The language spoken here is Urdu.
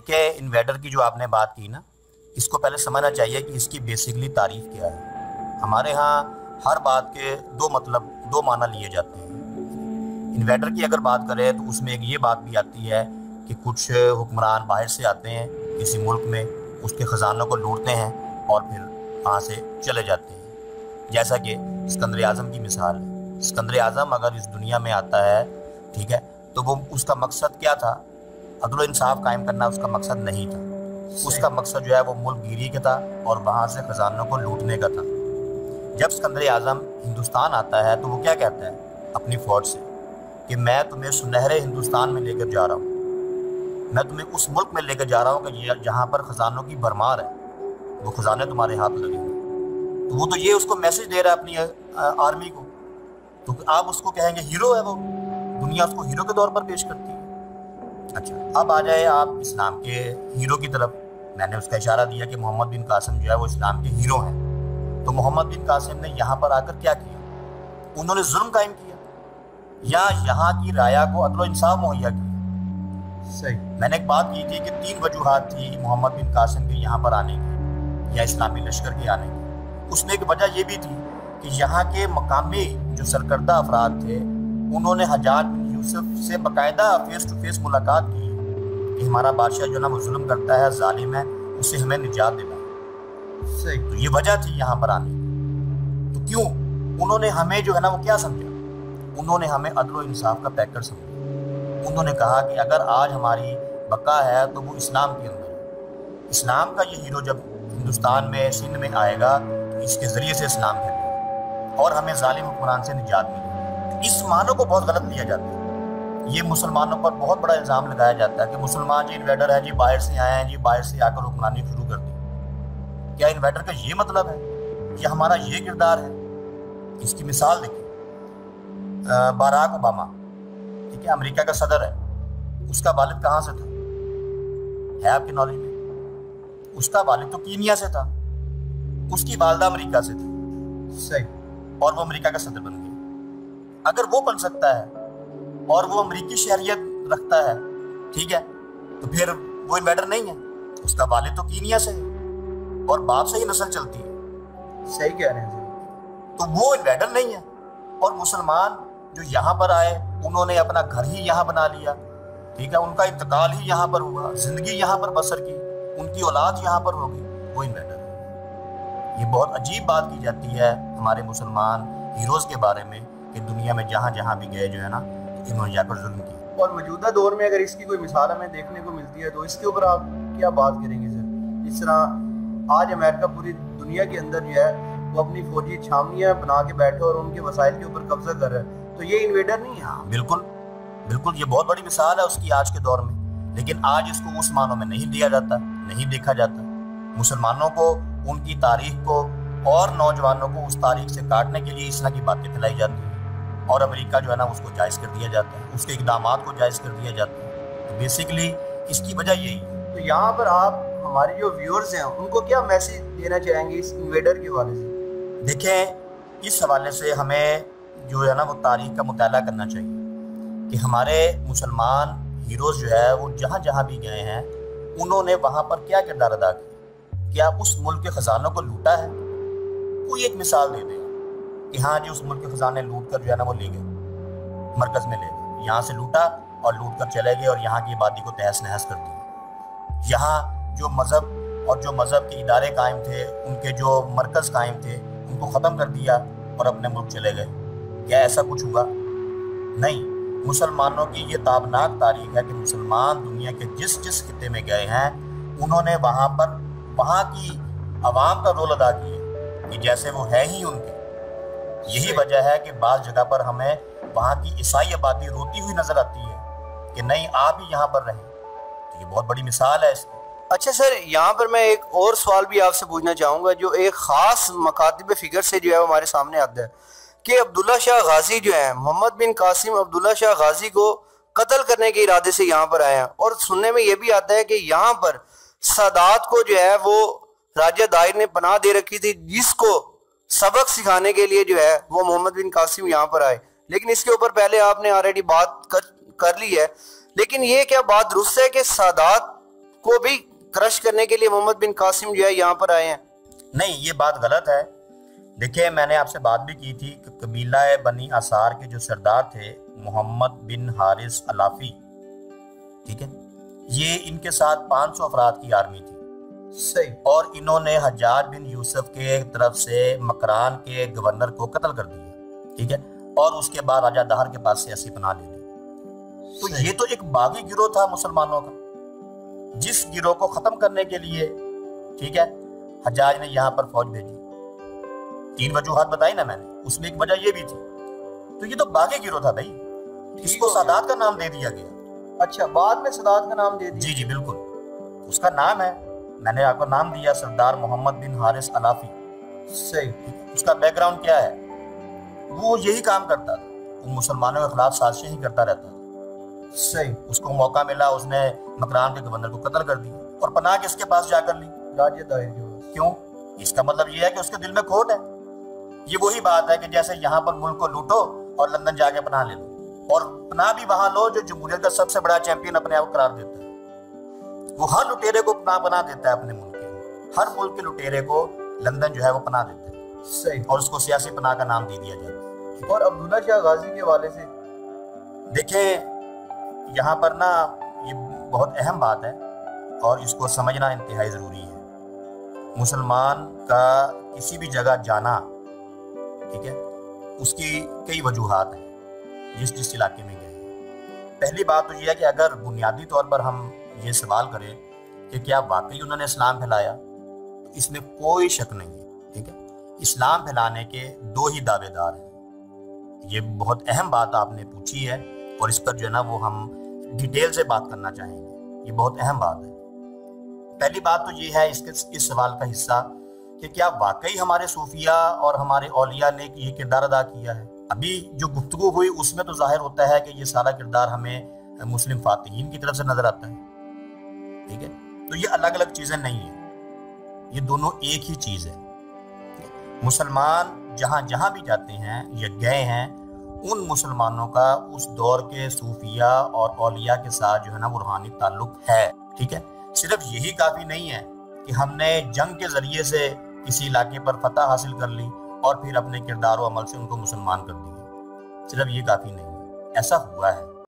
کہ انویڈر کی جو آپ نے بات کی نا، اس کو پہلے سمجھنا چاہیے کہ اس کی بیسکلی تعریف کیا ہے۔ ہمارے ہاں ہر بات کے دو معنی لیے جاتے ہیں۔ انویڈر کی اگر بات کریں تو اس میں ایک یہ بات بھی آتی ہے کہ کچھ حکمران باہر سے آتے ہیں کسی ملک میں، اس کے خزانوں کو لوٹتے ہیں اور پھر وہاں سے چلے جاتے ہیں، جیسا کہ اسکندر اعظم کی مثال ہے۔ اسکندر اعظم اگر اس دنیا میں آتا ہے، ٹھیک ہے، تو وہ اس کا مقصد کیا تھا؟ عدل و انصاف قائم کرنا اس کا مقصد نہیں تھا۔ اس کا مقصد جو ہے وہ ملک گیری کا تھا اور وہاں سے خزانوں کو لوٹنے کا تھا۔ جب اسکندر اعظم ہندوستان آتا ہے تو وہ کیا کہتا ہے اپنی فوج سے کہ میں تمہیں سنہرے ہندوستان میں لے کر جا رہا ہوں، میں تمہیں اس ملک میں لے کر جا رہا ہوں کہ جہاں پر خزانوں کی بھرمار ہے، وہ خزانے تمہارے ہاتھ لگے ہوئے۔ تو وہ تو یہ اس کو میسج دے رہا ہے اپنی آرمی کو، تو آپ اس کو کہیں گے ہیرو ہے وہ، دنیا اس کو ہیرو کے طور پر پیش کرتی ہے۔ اچھا، اب آ جائے آپ اسلام کے ہیرو کی طرف۔ میں نے اس کا اشارہ دیا کہ محمد بن قاسم جو ہے وہ اسلام کے ہیرو ہیں۔ تو محمد بن قاسم نے یہاں پر آ کر کیا کیا؟ انہوں نے ظلم قائم کیا یا یہاں کی رعایا کو عدل و انصاف مہیا کیا؟ صحیح۔ میں نے ایک بات کی تھی کہ 3 وجوہات تھی محمد بن قاسم کے یہاں پر آنے کی یا اسلامی لشکر کے آنے کی۔ اس میں ایک وجہ یہ بھی تھی کہ یہاں کے مقامی جو سرکردہ افراد تھے، انہوں نے حجاج بن یوسف سے باقاعدہ فیس ٹو فیس ملاقات کی کہ ہمارا بادشاہ جو ہے نا وہ ظلم کرتا ہے، ظالم ہے، اسے ہمیں نجات دینا ہے۔ صحیح۔ تو یہ وجہ تھی یہاں پر آنے کی۔ تو کیوں انہوں نے ہمیں جو ہے نا وہ کیا سمجھا؟ انہوں نے ہمیں عدل و انصاف کا پیکر سمجھا۔ انہوں نے کہا کہ اگر آج ہماری بقا ہے تو وہ اسلام کے اندر ہے۔ اسلام کا یہ ہیرو جب ہندوستان میں سندھ میں آئے گا تو اس کے ذریعے سے اسلام پھیلے گا اور ہمیں ظالم حکمران سے نجات ملے گی۔ اس معنی کو بہت غلط لیا جاتا ہے۔ یہ مسلمانوں پر بہت بڑا الزام لگایا جاتا ہے کہ مسلمان جی انویڈر ہے جی، باہر سے آئے ہیں جی، باہر سے آ کر حکمرانی شروع کر دی۔ کیا انویڈر کا یہ مطلب ہے؟ یہ ہمارا یہ کردار ہے؟ اس کی مثال دیکھیں، باراک اوباما، ٹھیک ہے، امریکہ کا صدر ہے، اس کا والد کہاں سے تھا ہے آپ کی نالج میں؟ اس کا والد تو کینیا سے تھا، اس کی والدہ امریکہ سے تھی، صحیح، اور وہ امریکہ کا صدر بن گیا۔ اگر وہ بن سکتا ہے اور وہ امریکی شہریت رکھتا ہے، ٹھیک ہے، تو پھر وہ انویڈر نہیں ہے؟ اس کا والد تو کینیا سے ہے اور باپ سے ہی نسل چلتی ہے۔ صحیح کہہ رہے ہیں، تو وہ انویڈر نہیں ہے۔ اور مسلمان جو یہاں پر آئے انہوں نے اپنا گھر ہی یہاں بنا لیا، ٹھیک ہے، ان کا انتقال ہی یہاں پر ہوا، زندگی یہاں پر بسر کی، ان کی اولاد یہاں پر ہوگی، وہ انویڈر ہے۔ یہ بہت عجیب بات کی جاتی ہے ہمارے مسلمان ہیروز کے بارے میں کہ دنیا میں جہاں جہاں بھی گئے جو ہے نا انہوں نے جا کر ظلم کیا۔ اور موجودہ دور میں اگر اس کی کوئی مثال ہمیں دیکھنے کو ملتی ہے تو اس کے اوپر آپ کیا بات کریں گے سر؟ اس طرح آج امریکہ پوری دنیا کے اندر جو ہے وہ اپنی فوجی چھاونیاں بنا کے بیٹھے اور ان کے وسائل کے اوپر قبضہ کر رہا ہے، تو یہ انویڈر نہیں ہے؟ ہاں بالکل بالکل، یہ بہت بڑی مثال ہے اس کی آج کے دور میں، لیکن آج اس کو اس معنوں میں نہیں لیا جاتا، نہیں دیکھا جاتا۔ مسلمانوں کو ان کی تاریخ کو اور نوجوانوں کو اس تاریخ سے کاٹنے کے لیے اس طرح کی باتیں پھیلائی جاتی ہیں اور امریکہ جو ہے نا اس کو جائز کر دیا جاتا ہے، اس کے اقدامات کو جائز کر دیا جاتا ہے۔ تو بیسیکلی اس کی وجہ یہی ہے۔ تو یہاں پر آپ ہمارے جو ویورز ہیں ان کو کیا میسیج دینا چاہیں گے اس انویڈر کے حوالے سے؟ دیکھیں، اس حوالے سے ہمیں جو ہے نا وہ تاریخ کا مطالعہ کرنا چاہیے کہ ہمارے مسلمان ہیروز جو ہے وہ جہاں جہاں بھی گئے ہیں انہوں نے وہاں پر کیا کردار ادا کیا؟ کیا اس ملک کے خزانوں کو لوٹا ہے؟ کوئی ایک مثال دے دے کہ ہاں جی اس ملک کے خزانے لوٹ کر جو ہے نا وہ لے گئے، مرکز میں لے گئے، یہاں سے لوٹا اور لوٹ کر چلے گئے اور یہاں کی آبادی کو تہس نہس کر دی۔ یہاں جو مذہب اور جو مذہب کے ادارے قائم تھے، ان کے جو مرکز قائم تھے، ان کو ختم کر دیا اور اپنے ملک چلے گئے۔ کیا ایسا کچھ ہوا؟ نہیں۔ مسلمانوں کی یہ تابناک تاریخ ہے کہ مسلمان دنیا کے جس جس خطے میں گئے ہیں انہوں نے وہاں پر وہاں کی عوام کا رول ادا کیا کہ جیسے وہ ہے ہی ان کے۔ یہی وجہ ہے کہ بعض جگہ پر ہمیں وہاں کی عیسائی آبادی روتی ہوئی نظر آتی ہے کہ نہیں آپ ہی یہاں پر رہیں۔ تو یہ بہت بڑی مثال ہے اس کی۔ اچھا سر، یہاں پر میں ایک اور سوال بھی آپ سے پوچھنا چاہوں گا جو ایک خاص مکاتب فکر سے جو ہے ہمارے سامنے آتا ہے کہ عبداللہ شاہ غازی جو ہے، محمد بن قاسم عبداللہ شاہ غازی کو قتل کرنے کے ارادے سے یہاں پر آئے ہیں، اور سننے میں یہ بھی آتا ہے کہ یہاں پر سادات کو جو ہے وہ راجہ دائر نے پناہ دے رکھی تھی، جس کو سبق سکھانے کے لیے جو ہے وہ محمد بن قاسم یہاں پر آئے۔ لیکن اس کے اوپر پہلے آپ نے آلریڈی بات کر لی ہے، لیکن یہ کیا بات درست ہے کہ سادات کو بھی کرش کرنے کے لیے محمد بن قاسم جو ہے یہاں پر آئے ہیں؟ نہیں، یہ بات غلط ہے۔ دیکھیں، میں نے آپ سے بات بھی کی تھی کہ قبیلہ بنی اسار کے جو سردار تھے محمد بن حارث علافی، ٹھیک ہے، یہ ان کے ساتھ 500 افراد کی آرمی تھی، صحیح، اور انہوں نے حجاج بن یوسف کے طرف سے مکران کے گورنر کو قتل کر دیا، ٹھیک ہے، اور اس کے بعد راجہ دہر کے پاس سیاسی پناہ لے لی۔ تو یہ تو ایک باغی گروہ تھا مسلمانوں کا، جس گروہ کو ختم کرنے کے لیے، ٹھیک ہے، حجاج نے یہاں پر فوج بھیجی۔ 3 وجوہات بتائی نا میں نے، اس میں ایک وجہ یہ بھی تھی۔ تو یہ تو باغی گروہ تھا بھائی، اس کو سادات کا نام دے دیا گیا۔ اچھا، بعد میں سادات کا نام دے دیا؟ جی جی بالکل، اس کا نام ہے، میں نے آپ کو نام دیا سردار محمد بن حارث علافی۔ صحیح، اس کا بیک گراؤنڈ کیا ہے؟ وہ یہی کام کرتا تھا، وہ مسلمانوں کے خلاف سازشیں ہی کرتا رہتا تھا۔ صحیح، اس کو موقع ملا، اس نے مکران کے گورنر کو قتل کر دیا، اور پناہ کس کے پاس جا کر لی؟ راجہ داہر کے پاس۔ کیوں؟ اس کا مطلب یہ ہے کہ اس کے دل میں کھوٹ ہے۔ یہ وہی بات ہے کہ جیسے یہاں پر ملک کو لوٹو اور لندن جا کے پناہ لے لو، اور پناہ بھی وہاں لو جو جمہوریت کا سب سے بڑا چیمپئن اپنے آپ کو قرار دیتا ہے۔ وہ ہر لٹیرے کو پناہ دیتا ہے اپنے ملک کے، ہر ملک کے لٹیرے کو لندن جو ہے وہ پناہ دیتا ہے، صحیح، اور اس کو سیاسی پناہ کا نام دے دیا جاتا ہے۔ اور عبداللہ شاہ غازی کے حوالے سے دیکھیں، یہاں پر نا یہ بہت اہم بات ہے، اور اس کو سمجھنا انتہائی ضروری ہے۔ مسلمان کا کسی بھی جگہ جانا، ٹھیک ہے، اس کی کئی وجوہات ہیں جس علاقے میں گئے۔ پہلی بات تو یہ ہے کہ اگر بنیادی طور پر ہم یہ سوال کریں کہ کیا واقعی انہوں نے اسلام پھیلایا، تو اس میں کوئی شک نہیں ہے، ٹھیک ہے۔ اسلام پھیلانے کے 2 ہی دعوے دار ہیں۔ یہ بہت اہم بات آپ نے پوچھی ہے، اور اس پر جو ہے نا وہ ہم ڈیٹیل سے بات کرنا چاہیں گے۔ یہ بہت اہم بات ہے۔ پہلی بات تو یہ ہے اس سوال کا حصہ کہ کیا واقعی ہمارے صوفیہ اور ہمارے اولیاء نے یہ کردار ادا کیا ہے؟ ابھی جو گفتگو ہوئی اس میں تو ظاہر ہوتا ہے کہ یہ سارا کردار ہمیں مسلم فاتحین کی طرف سے نظر آتا ہے، ٹھیک ہے۔ تو یہ الگ الگ چیزیں نہیں ہیں، یہ دونوں ایک ہی چیز ہے۔ مسلمان جہاں جہاں بھی جاتے ہیں یا گئے ہیں، ان مسلمانوں کا اس دور کے صوفیہ اور اولیاء کے ساتھ جو ہے نا وہ روحانی تعلق ہے، ٹھیک ہے۔ صرف یہی کافی نہیں ہے کہ ہم نے جنگ کے ذریعے سے کسی علاقے پر فتح حاصل کر لی اور پھر اپنے کردار و عمل سے ان کو مسلمان کر دیا، صرف یہ کافی نہیں ہے۔ ایسا ہوا ہے،